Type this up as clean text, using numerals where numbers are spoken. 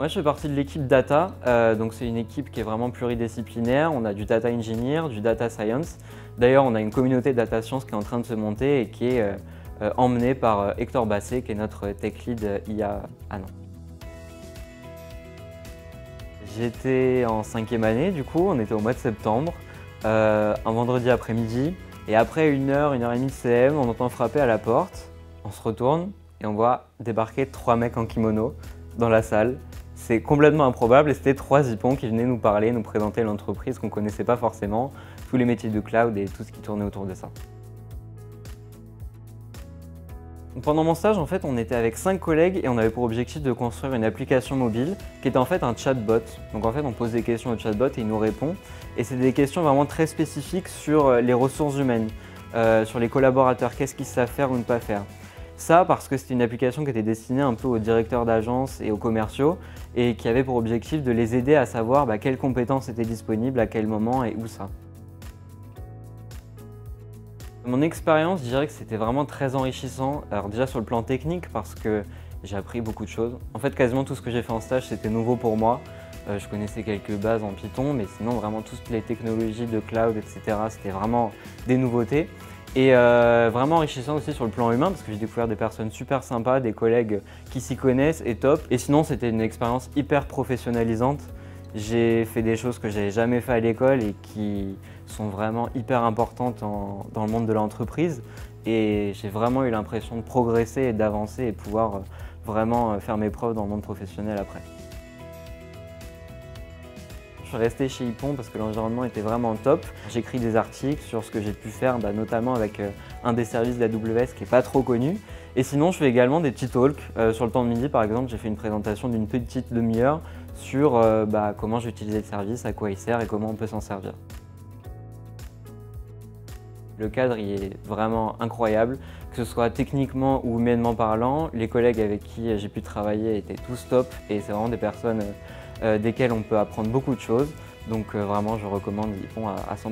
Moi, je fais partie de l'équipe data, donc c'est une équipe qui est vraiment pluridisciplinaire. On a du data engineer, du data science. D'ailleurs, on a une communauté data science qui est en train de se monter et qui est emmenée par Hector Bassé, qui est notre tech lead IA à Nantes. J'étais en 5e année, du coup, on était au mois de septembre, un vendredi après-midi. Et après 1 heure et demie de CM, on entend frapper à la porte, on se retourne et on voit débarquer 3 mecs en kimono dans la salle. C'est complètement improbable et c'était 3 hippons qui venaient nous parler, nous présenter l'entreprise qu'on ne connaissait pas forcément, tous les métiers de cloud et tout ce qui tournait autour de ça. Pendant mon stage, en fait, on était avec 5 collègues et on avait pour objectif de construire une application mobile qui était en fait un chatbot. Donc en fait, on pose des questions au chatbot et il nous répond. Et c'est des questions vraiment très spécifiques sur les ressources humaines, sur les collaborateurs, qu'est-ce qu'ils savent faire ou ne pas faire. Ça parce que c'était une application qui était destinée un peu aux directeurs d'agence et aux commerciaux et qui avait pour objectif de les aider à savoir quelles compétences étaient disponibles, à quel moment et où ça. Mon expérience, je dirais que c'était vraiment très enrichissant. Alors déjà sur le plan technique parce que j'ai appris beaucoup de choses. En fait, quasiment tout ce que j'ai fait en stage, c'était nouveau pour moi. Je connaissais quelques bases en Python, mais sinon vraiment toutes les technologies de cloud, etc. C'était vraiment des nouveautés. Et vraiment enrichissant aussi sur le plan humain parce que j'ai découvert des personnes super sympas, des collègues qui s'y connaissent et top. Et sinon, c'était une expérience hyper professionnalisante. J'ai fait des choses que j'avais jamais fait à l'école et qui sont vraiment hyper importantes dans le monde de l'entreprise. Et j'ai vraiment eu l'impression de progresser et d'avancer et pouvoir vraiment faire mes preuves dans le monde professionnel après. Je suis resté chez Hippon parce que l'environnement était vraiment top. J'écris des articles sur ce que j'ai pu faire, notamment avec un des services de l'AWS qui n'est pas trop connu. Et sinon, je fais également des petits talks. Sur le temps de midi, par exemple, j'ai fait une présentation d'une petite demi-heure sur comment j'ai utilisé le service, à quoi il sert et comment on peut s'en servir. Le cadre il est vraiment incroyable, que ce soit techniquement ou humainement parlant. Les collègues avec qui j'ai pu travailler étaient tous top et c'est vraiment des personnes desquelles on peut apprendre beaucoup de choses. Donc vraiment, je recommande Hippon à 100%.